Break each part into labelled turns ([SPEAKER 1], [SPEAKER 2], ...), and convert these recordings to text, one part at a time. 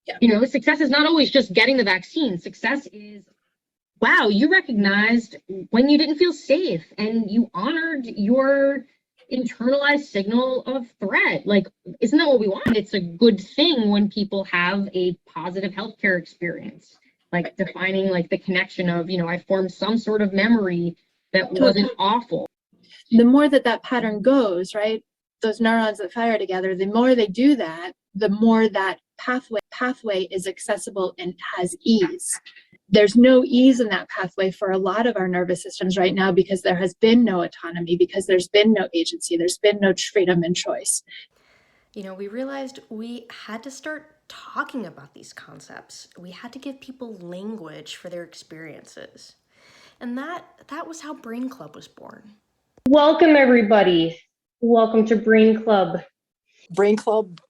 [SPEAKER 1] Yeah.
[SPEAKER 2] You know, success is not always just getting the vaccine. Success is, wow, you recognized when you didn't feel safe and you honored your internalized signal of threat. Like, isn't that what we want? It's a good thing when people have a positive healthcare experience, like defining like the connection of, you know, I formed some sort of memory that wasn't awful.
[SPEAKER 1] The more that pattern goes, right? Those neurons that fire together, the more they do that, the more that pathway is accessible and has ease. There's no ease in that pathway for a lot of our nervous systems right now because there has been no autonomy, because there's been no agency, there's been no freedom and choice.
[SPEAKER 3] You know, we realized we had to start talking about these concepts. We had to give people language for their experiences. And that was how Brain Club was born.
[SPEAKER 4] Welcome, everybody. Welcome to Brain Club.
[SPEAKER 5] Brain Club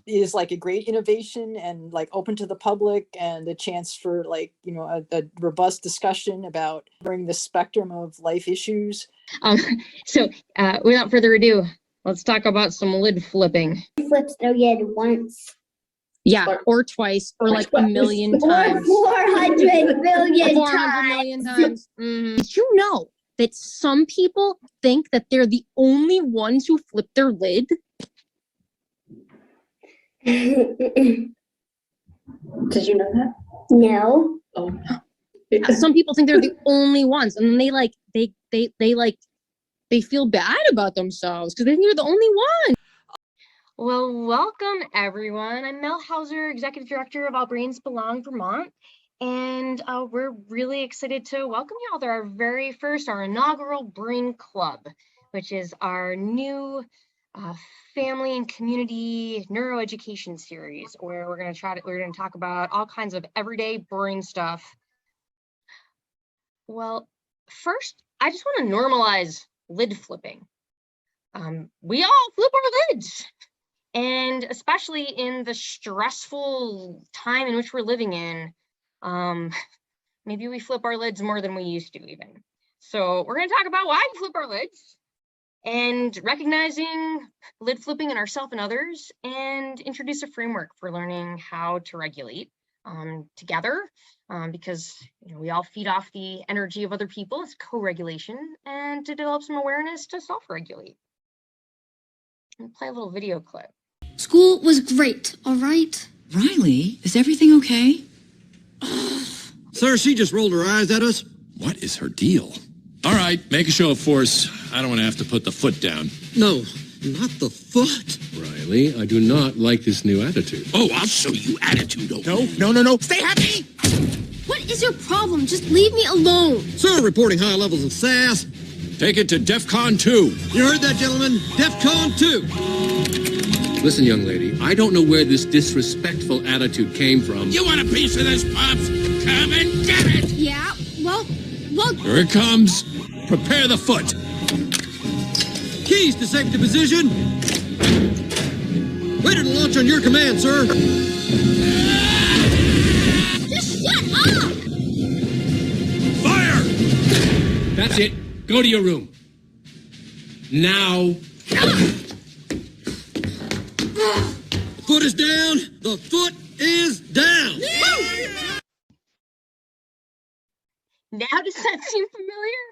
[SPEAKER 5] is like a great innovation and like open to the public and a chance for like, you know, a robust discussion about bringing the spectrum of life issues.
[SPEAKER 2] So without further ado, let's talk about some lid flipping.
[SPEAKER 6] Flips their lid once.
[SPEAKER 2] Yeah, or twice, or like a million times.
[SPEAKER 6] 400 million
[SPEAKER 2] 400 million times. Did you know that some people think that they're the only ones who flip their lid?
[SPEAKER 1] Did you know that?
[SPEAKER 6] No.
[SPEAKER 1] Oh.
[SPEAKER 2] Some people think they're the only ones, and then they feel bad about themselves because they think they're the only one. Well, welcome everyone. I'm Mel Hauser, Executive Director of All Brains Belong Vermont, and we're really excited to welcome you all to our inaugural Brain Club, which is our new family and community neuroeducation series, where we're going to talk about all kinds of everyday brain stuff. Well, first, I just want to normalize lid flipping. We all flip our lids, and especially in the stressful time in which we're living in, maybe we flip our lids more than we used to even. So we're going to talk about why we flip our lids, and recognizing lid flipping in ourselves and others, and introduce a framework for learning how to regulate together, because you know, we all feed off the energy of other people. It's co-regulation, and to develop some awareness to self-regulate. And play a little video clip.
[SPEAKER 7] School was great, all right?
[SPEAKER 8] Riley, is everything okay?
[SPEAKER 9] Sir, she just rolled her eyes at us.
[SPEAKER 10] What is her deal? All right, make a show of force. I don't want to have to put the foot down.
[SPEAKER 9] No, not the foot.
[SPEAKER 10] Riley, I do not like this new attitude.
[SPEAKER 9] Oh, I'll show you attitude.
[SPEAKER 10] No. Stay happy!
[SPEAKER 7] What is your problem? Just leave me alone.
[SPEAKER 9] Sir, reporting high levels of sass.
[SPEAKER 10] Take it to DEFCON 2.
[SPEAKER 9] You heard that, gentlemen? DEFCON 2.
[SPEAKER 10] Listen, young lady, I don't know where this disrespectful attitude came from.
[SPEAKER 9] You want a piece of this, Pops? Come and get it!
[SPEAKER 7] Yeah, well...
[SPEAKER 10] Here it comes. Prepare the foot.
[SPEAKER 9] Keys to safety position. Ready to launch on your command, sir.
[SPEAKER 7] Just shut up!
[SPEAKER 10] Fire! That's it. Go to your room. Now.
[SPEAKER 9] The foot is down. The foot is down.
[SPEAKER 2] Now, does that seem familiar?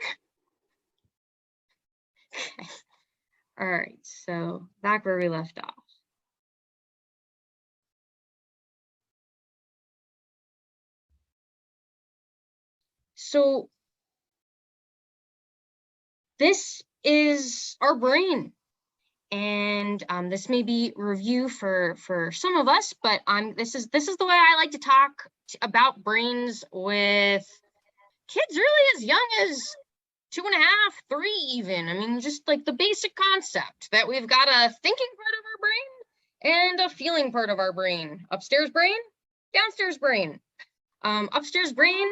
[SPEAKER 2] All right, so back where we left off. So this is our brain, and this may be review for some of us, but this is the way I like to talk about brains with kids really as young as 2.5, 3 even. I mean, just like the basic concept that we've got a thinking part of our brain and a feeling part of our brain. Upstairs brain, downstairs brain. Upstairs brain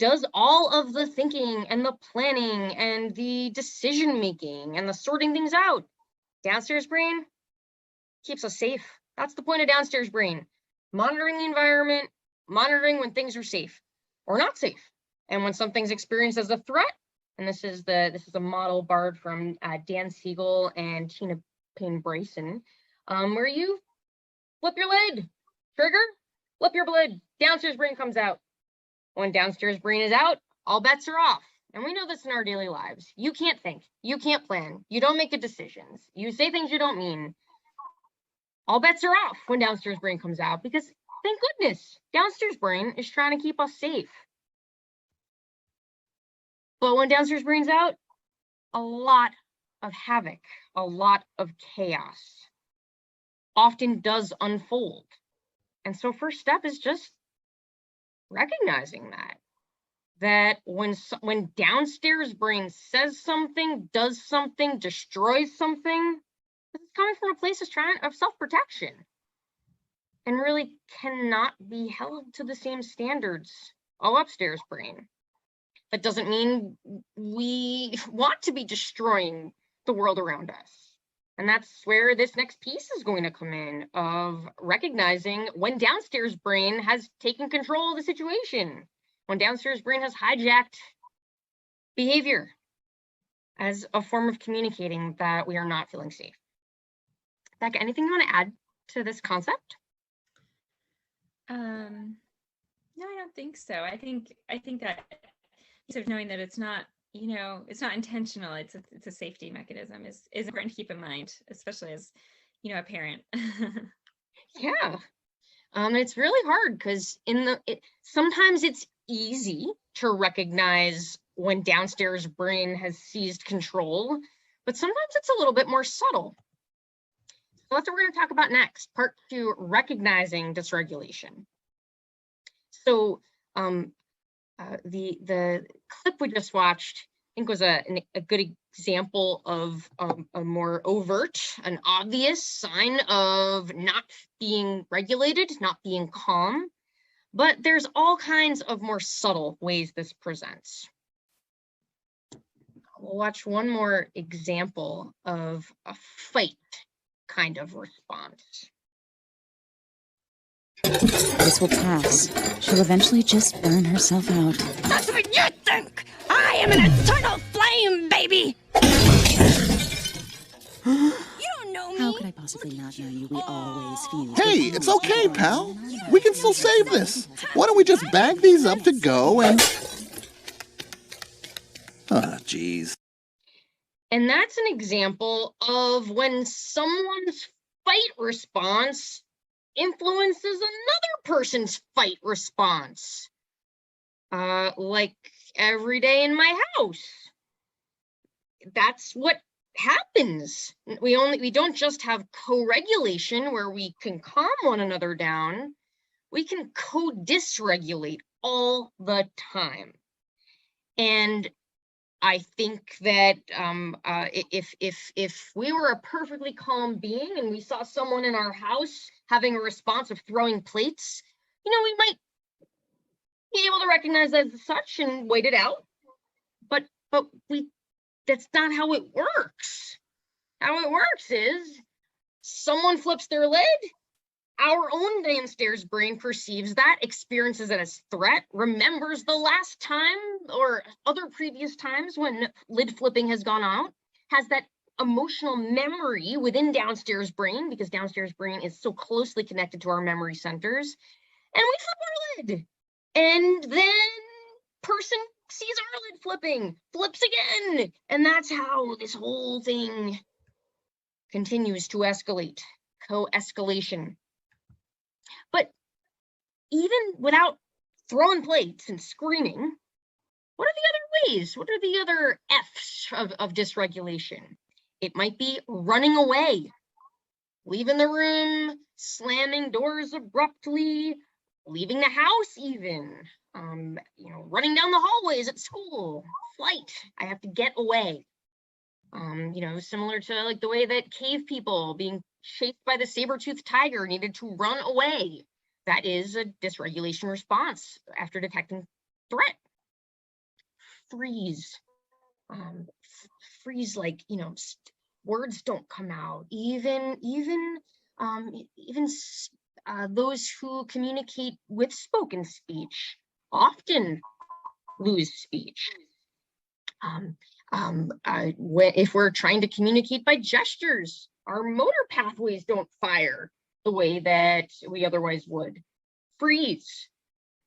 [SPEAKER 2] does all of the thinking and the planning and the decision making and the sorting things out. Downstairs brain keeps us safe. That's the point of downstairs brain. Monitoring the environment, monitoring when things are safe or not safe, and when something's experienced as a threat. And this is a model borrowed from Dan Siegel and Tina Payne Bryson, where you flip your lid Trigger, flip your blood, downstairs brain comes out. When downstairs brain is out, all bets are off. And we know this in our daily lives. You can't think, you can't plan, you don't make good decisions, you say things you don't mean. All bets are off when downstairs brain comes out because, thank goodness, downstairs brain is trying to keep us safe. But when downstairs brain's out, a lot of havoc, a lot of chaos often does unfold. And so first step is just recognizing that when downstairs brain says something, does something, destroys something, it's coming from a place of self-protection and really cannot be held to the same standards of upstairs brain. That doesn't mean we want to be destroying the world around us. And that's where this next piece is going to come in, of recognizing when downstairs brain has taken control of the situation, when downstairs brain has hijacked behavior as a form of communicating that we are not feeling safe. Becca, anything you want to add to this concept?
[SPEAKER 11] No, I don't think so. I think that sort of knowing that it's not, it's not intentional, it's a safety mechanism is important to keep in mind, especially as, a parent.
[SPEAKER 2] Yeah. It's really hard because sometimes it's easy to recognize when downstairs brain has seized control, but sometimes it's a little bit more subtle. So that's what we're going to talk about next, part 2, recognizing dysregulation. So the clip we just watched, I think, was a good example of a more overt, an obvious sign of not being regulated, not being calm. But there's all kinds of more subtle ways this presents. We'll watch one more example of a fight kind of response.
[SPEAKER 8] This will pass. She'll eventually just burn herself out.
[SPEAKER 7] That's what you think! I am an eternal flame, baby! You don't know me!
[SPEAKER 8] How could I possibly not know you? We always fuse.
[SPEAKER 12] Hey, it's okay, pal. We can still save this. Why don't we just bag these up to go and... Ah, jeez.
[SPEAKER 2] And that's an example of when someone's fight response influences another person's fight response. Like every day in my house. That's what happens. We don't just have co-regulation where we can calm one another down. We can co-dysregulate all the time. And I think that if we were a perfectly calm being and we saw someone in our house having a response of throwing plates, we might be able to recognize that as such and wait it out. But that's not how it works. How it works is someone flips their lid, our own downstairs brain perceives that, experiences it as threat, remembers the last time or other previous times when lid flipping has gone out, has that emotional memory within downstairs brain, because downstairs brain is so closely connected to our memory centers, and we flip our lid. And then person sees our lid flipping, flips again. And that's how this whole thing continues to escalate, co-escalation. But even without throwing plates and screaming, what are the other ways? What are the other F's of dysregulation? It might be running away, leaving the room, slamming doors abruptly, leaving the house even, running down the hallways at school, flight, I have to get away. Similar to like the way that cave people being chased by the saber-toothed tiger needed to run away. That is a dysregulation response after detecting threat. Freeze. Freeze, like, words don't come out. Even those who communicate with spoken speech often lose speech. If we're trying to communicate by gestures, our motor pathways don't fire. the way that we otherwise would. Freeze,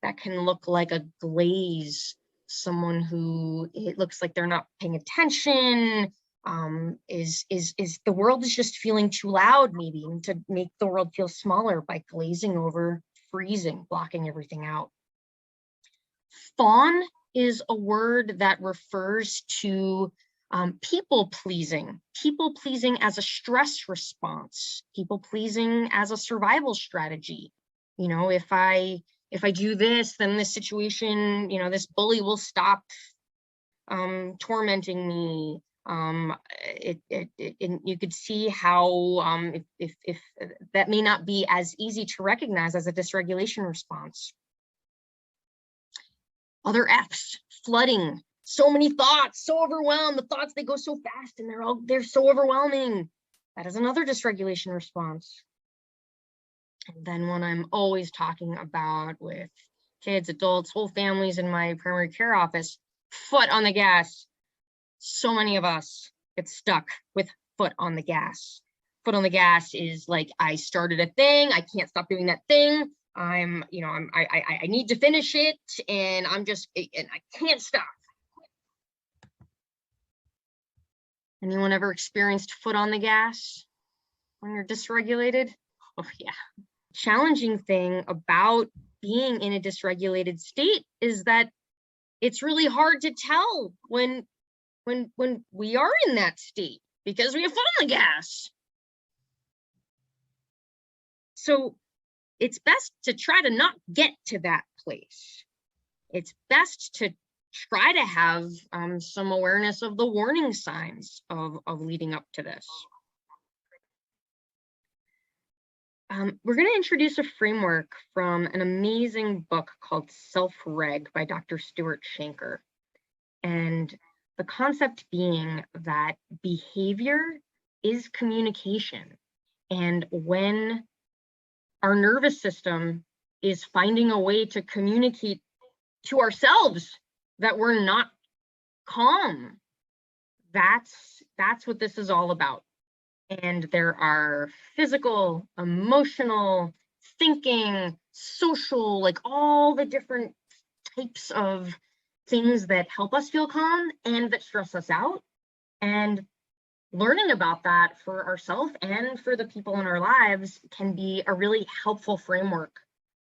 [SPEAKER 2] that can look like a glaze, someone who it looks like they're not paying attention, is the world is just feeling too loud, maybe, and to make the world feel smaller by glazing over, freezing, blocking everything out. Fawn is a word that refers to people pleasing as a stress response, people pleasing as a survival strategy. You know, if I do this, then this situation, you know, this bully will stop tormenting me. You could see how if that may not be as easy to recognize as a dysregulation response. Other F's, flooding, so many thoughts, so overwhelmed, the thoughts, they go so fast and they're so overwhelming. That is another dysregulation response. And then one I'm always talking about with kids, adults, whole families in my primary care office, foot on the gas. So many of us get stuck with foot on the gas. Foot on the gas is like, I started a thing, I can't stop doing that thing. I need to finish it, and I can't stop. Anyone ever experienced foot on the gas when you're dysregulated? Oh yeah. Challenging thing about being in a dysregulated state is that it's really hard to tell when we are in that state because we have foot on the gas. So it's best to try to not get to that place. It's best to try to have some awareness of the warning signs of leading up to this. We're going to introduce a framework from an amazing book called Self-Reg by Dr. Stuart Shanker. And the concept being that behavior is communication. And when our nervous system is finding a way to communicate to ourselves that we're not calm, that's what this is all about. And there are physical, emotional, thinking, social, like all the different types of things that help us feel calm and that stress us out. And learning about that for ourselves and for the people in our lives can be a really helpful framework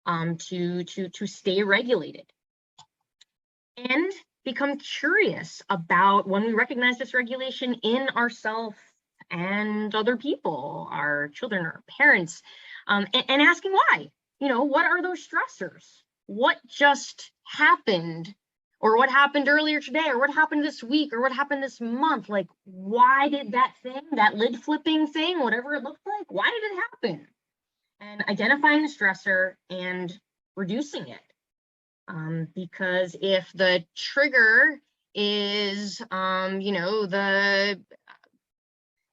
[SPEAKER 2] to stay regulated. And become curious about when we recognize dysregulation in ourselves and other people, our children, our parents, and asking why. You know, what are those stressors? What just happened? Or what happened earlier today? Or what happened this week? Or what happened this month? Like, why did that thing, that lid flipping thing, whatever it looked like, why did it happen? And identifying the stressor and reducing it. Because if the trigger is, you know,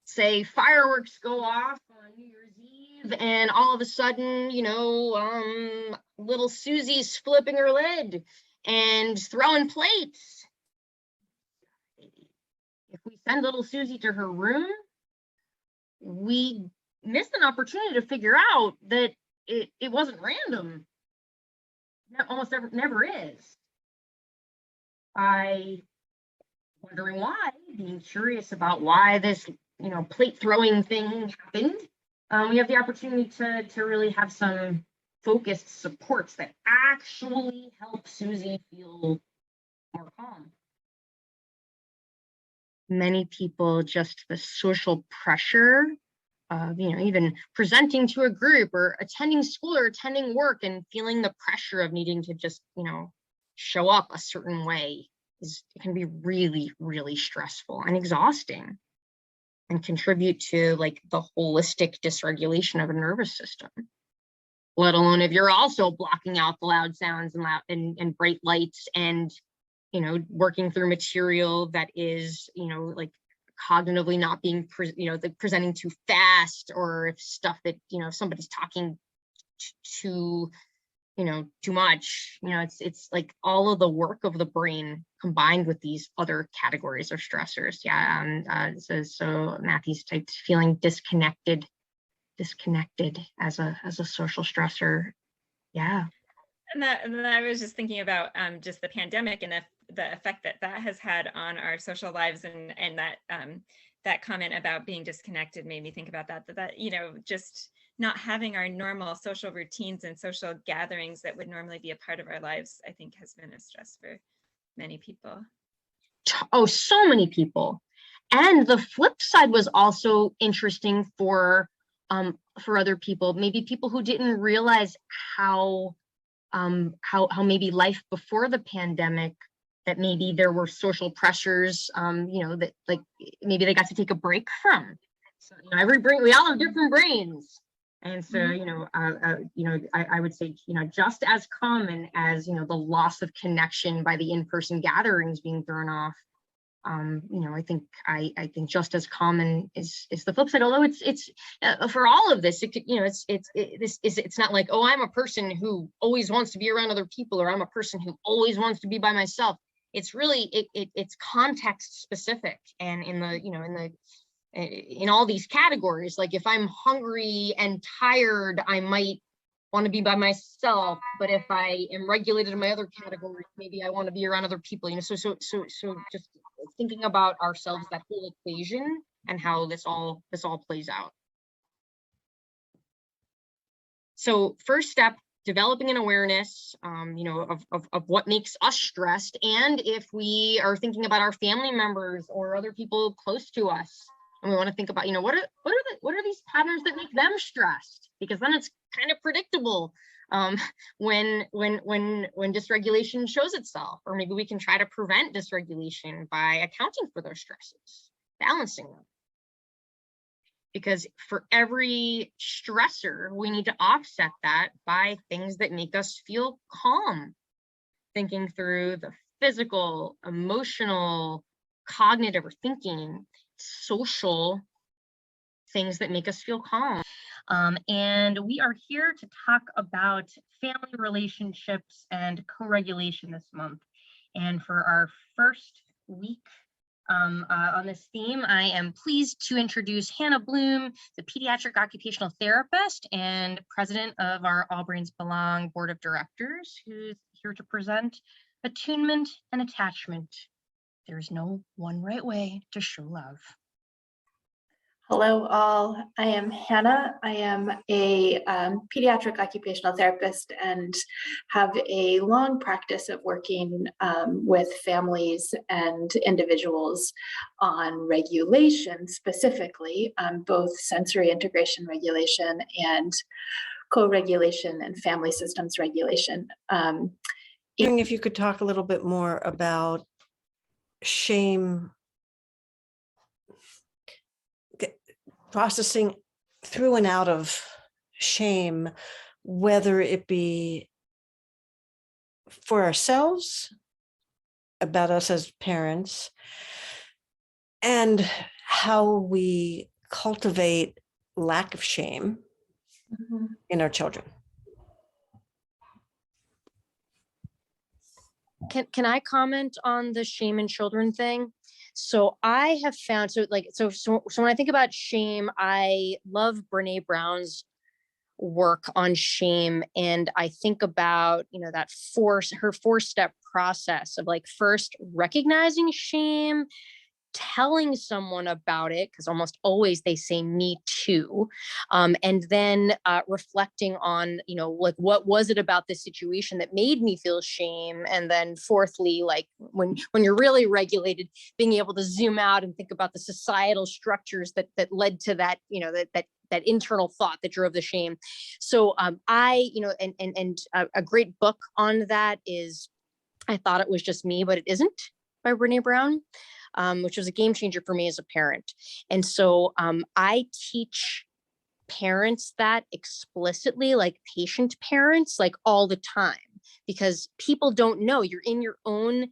[SPEAKER 2] say fireworks go off on New Year's Eve and all of a sudden, you know, little Susie's flipping her lid and throwing plates. If we send little Susie to her room, we missed an opportunity to figure out that it wasn't random. Almost never is. By wondering why, being curious about why this, you know, plate throwing thing happened, we have the opportunity to really have some focused supports that actually help Susie feel more calm. Many people, just the social pressure of, you know, even presenting to a group or attending school or attending work and feeling the pressure of needing to just, you know, show up a certain way it can be really, really stressful and exhausting and contribute to like the holistic dysregulation of a nervous system, let alone if you're also blocking out the loud sounds and bright lights and, you know, working through material that is, you know, like cognitively not being, presenting too fast, or if stuff that, you know, if somebody's talking too, you know, too much, you know, it's like all of the work of the brain combined with these other categories of stressors. Yeah. So Matthew's typed feeling disconnected, disconnected as a social stressor. Yeah.
[SPEAKER 11] And I was just thinking about just the pandemic and the effect that has had on our social lives, and that comment about being disconnected made me think about that just not having our normal social routines and social gatherings that would normally be a part of our lives, I think has been a stress for many people.
[SPEAKER 2] Oh, so many people. And the flip side was also interesting for other people, maybe people who didn't realize how maybe life before the pandemic, that maybe there were social pressures, that like maybe they got to take a break from. So, every brain, we all have different brains. And so, I would say, just as common as, the loss of connection by the in-person gatherings being thrown off, I think just as common is the flip side. Although it's for all of this, it could, it's not like, oh, I'm a person who always wants to be around other people, or I'm a person who always wants to be by myself. It's really it's context specific, and in all these categories, like if I'm hungry and tired, I might want to be by myself, but if I am regulated in my other categories, maybe I want to be around other people. So just thinking about ourselves, that whole equation, and how this all plays out. So first step, developing an awareness, of what makes us stressed, and if we are thinking about our family members or other people close to us, and we want to think about, what are these patterns that make them stressed? Because then it's kind of predictable when dysregulation shows itself, or maybe we can try to prevent dysregulation by accounting for those stresses, balancing them. Because for every stressor, we need to offset that by things that make us feel calm, thinking through the physical, emotional, cognitive, or thinking social things that make us feel calm. And we are here to talk about family relationships and co-regulation this month. And for our first week on this theme, I am pleased to introduce Hannah Bloom, the pediatric occupational therapist and president of our All Brains Belong Board of Directors, who's here to present attunement and attachment. There's no one right way to show love.
[SPEAKER 13] Hello all, I am Hannah. I am a pediatric occupational therapist and have a long practice of working with families and individuals on regulation, specifically both sensory integration regulation and co-regulation and family systems regulation.
[SPEAKER 14] If you could talk a little bit more about shame, processing through and out of shame, whether it be for ourselves, about us as parents, and how we cultivate lack of shame in our children.
[SPEAKER 2] Can I comment on the shame in children thing? So I have found, so when I think about shame, I love Brené Brown's work on shame. And I think about, that her 4-step process of like first recognizing shame, telling someone about it, because almost always they say me too, and then reflecting on, like what was it about this situation that made me feel shame, and then fourthly, like when you're really regulated, being able to zoom out and think about the societal structures that led to that, that internal thought that drove the shame. So a great book on that is I Thought It Was Just Me, But It Isn't, by Brené Brown. Which was a game changer for me as a parent. And so I teach parents that explicitly, like patient parents, like all the time, because people don't know. You're in your own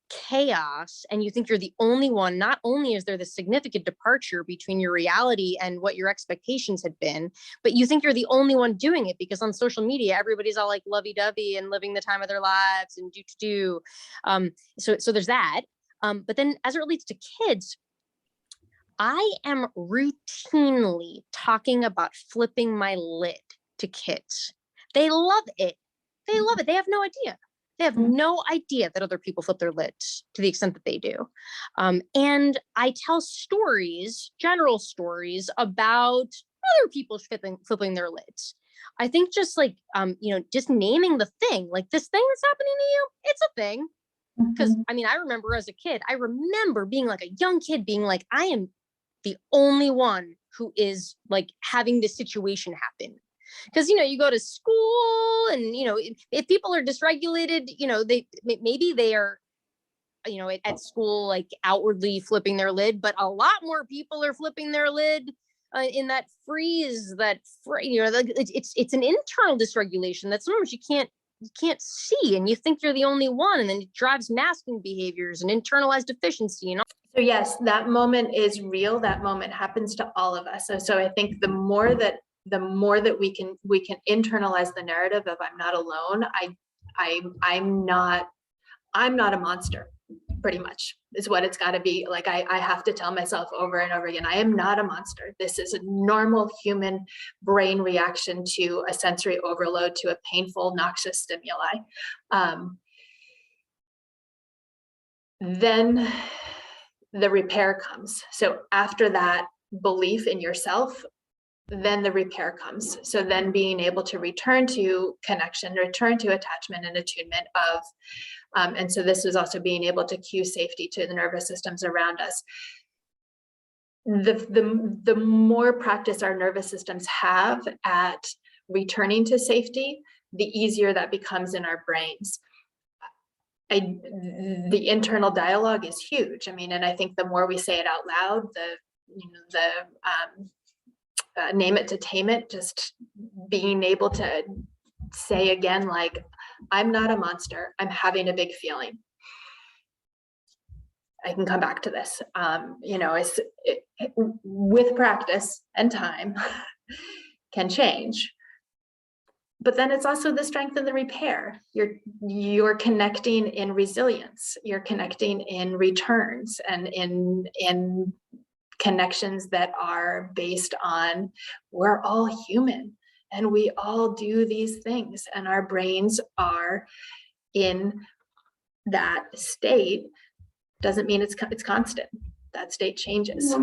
[SPEAKER 2] chaos and you think you're the only one. Not only is there the significant departure between your reality and what your expectations had been, but you think you're the only one doing it, because on social media, everybody's all like lovey-dovey and living the time of their lives and do. So there's that. But then as it relates to kids,
[SPEAKER 15] I am routinely talking about flipping my lid to kids. They love it. They love it. They have no idea. They have no idea that other people flip their lids to the extent that they do. And I tell stories, general stories about other people flipping their lids. I think just like, just naming the thing, like this thing that's happening to you, it's a thing. Because I mean, I remember as a kid, I remember being like a young kid being like, I am the only one who is like having this situation happen. Because, you go to school and, if people are dysregulated, maybe they are, at school, like outwardly flipping their lid, but a lot more people are flipping their lid in that freeze, it's an internal dysregulation that sometimes you can't see, and you think you're the only one, and then it drives masking behaviors and internalized deficiency and all.
[SPEAKER 13] So yes, that moment is real. That moment happens to all of us. So I think the more that we can internalize the narrative of I'm not alone, I'm not a monster, pretty much is what it's got to be. Like I have to tell myself over and over again, I am not a monster. This is a normal human brain reaction to a sensory overload, to a painful, noxious stimuli. Then the repair comes. So after that belief in yourself, then the repair comes. So then being able to return to connection, return to attachment and attunement of, and so this is also being able to cue safety to the nervous systems around us. The more practice our nervous systems have at returning to safety, the easier that becomes in our brains. The internal dialogue is huge. I mean, and I think the more we say it out loud, name it to tame it, just being able to say again, like, I'm not a monster, I'm having a big feeling. I can come back to this. With practice and time can change. But then it's also the strength and the repair. You're connecting in resilience. You're connecting in returns and in connections that are based on we're all human and we all do these things, and our brains are in that state. Doesn't mean it's constant. That state changes.